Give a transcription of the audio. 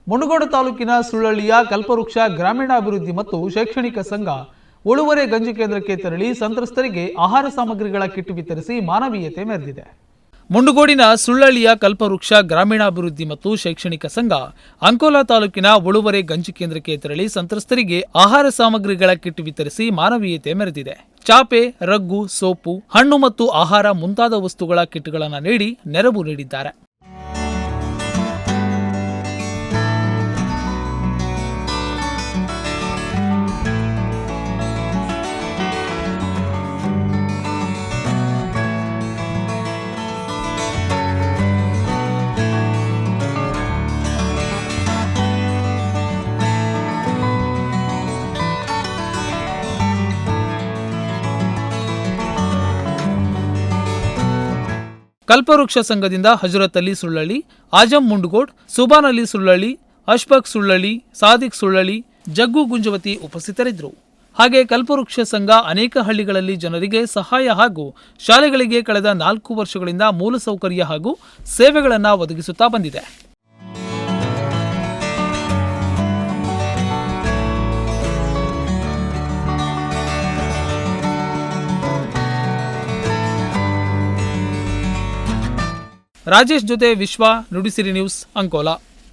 ಮುಂಡಗೋಡ ತಾಲೂಕಿನ ಸುಳ್ಳಳ್ಳಿಯ ಕಲ್ಪವೃಕ್ಷ ಗ್ರಾಮೀಣಾಭಿವೃದ್ಧಿ ಮತ್ತು ಶೈಕ್ಷಣಿಕ ಸಂಘ ಉಳುವರೆ ಗಂಜಿ ಕೇಂದ್ರಕ್ಕೆ ತೆರಳಿ ಸಂತ್ರಸ್ತರಿಗೆ ಆಹಾರ ಸಾಮಗ್ರಿಗಳ ಕಿಟ್ ವಿತರಿಸಿ ಮಾನವೀಯತೆ ಮೆರೆದಿದೆ. ಮುಂಡಗೋಡಿನ ಸುಳ್ಳಳ್ಳಿಯ ಕಲ್ಪವೃಕ್ಷ ಗ್ರಾಮೀಣಾಭಿವೃದ್ಧಿ ಮತ್ತು ಶೈಕ್ಷಣಿಕ ಸಂಘ ಅಂಕೋಲಾ ತಾಲೂಕಿನ ಉಳುವರೆ ಗಂಜಿ ಕೇಂದ್ರಕ್ಕೆ ತೆರಳಿ ಸಂತ್ರಸ್ತರಿಗೆ ಆಹಾರ ಸಾಮಗ್ರಿಗಳ ಕಿಟ್ ವಿತರಿಸಿ ಮಾನವೀಯತೆ ಮೆರೆದಿದೆ. ಚಾಪೆ, ರಗ್ಗು, ಸೋಪು, ಹಣ್ಣು ಮತ್ತು ಆಹಾರ ಮುಂತಾದ ವಸ್ತುಗಳ ಕಿಟ್ಗಳನ್ನು ನೀಡಿ ನೆರವು ನೀಡಿದ್ದಾರೆ. ಕಲ್ಪವೃಕ್ಷ ಸಂಘದಿಂದ ಹಜರತ್ ಅಲಿ ಸುಳ್ಳಳ್ಳಿ, ಆಜಂ ಮುಂಡಗೋಡ್, ಸುಬಾನ್ ಅಲಿ ಸುಳ್ಳಳ್ಳಿ, ಅಶ್ಫಕ್ ಸುಳ್ಳಳ್ಳಿ, ಸಾದಿಕ್ ಸುಳ್ಳಳ್ಳಿ, ಜಗ್ಗು ಗುಂಜವತಿ ಉಪಸ್ಥಿತರಿದ್ದರು. ಹಾಗೆ ಕಲ್ಪವೃಕ್ಷ ಸಂಘ ಅನೇಕ ಹಳ್ಳಿಗಳಲ್ಲಿ ಜನರಿಗೆ ಸಹಾಯ ಹಾಗೂ ಶಾಲೆಗಳಿಗೆ ಕಳೆದ 4 ವರ್ಷಗಳಿಂದ ಮೂಲಸೌಕರ್ಯ ಹಾಗೂ ಸೇವೆಗಳನ್ನು ಒದಗಿಸುತ್ತಾ ಬಂದಿದೆ. ರಾಜೇಶ್ ಜೊತೆ ವಿಶ್ವ, ನುಡಿಸಿರಿ ನ್ಯೂಸ್, ಅಂಕೋಲಾ.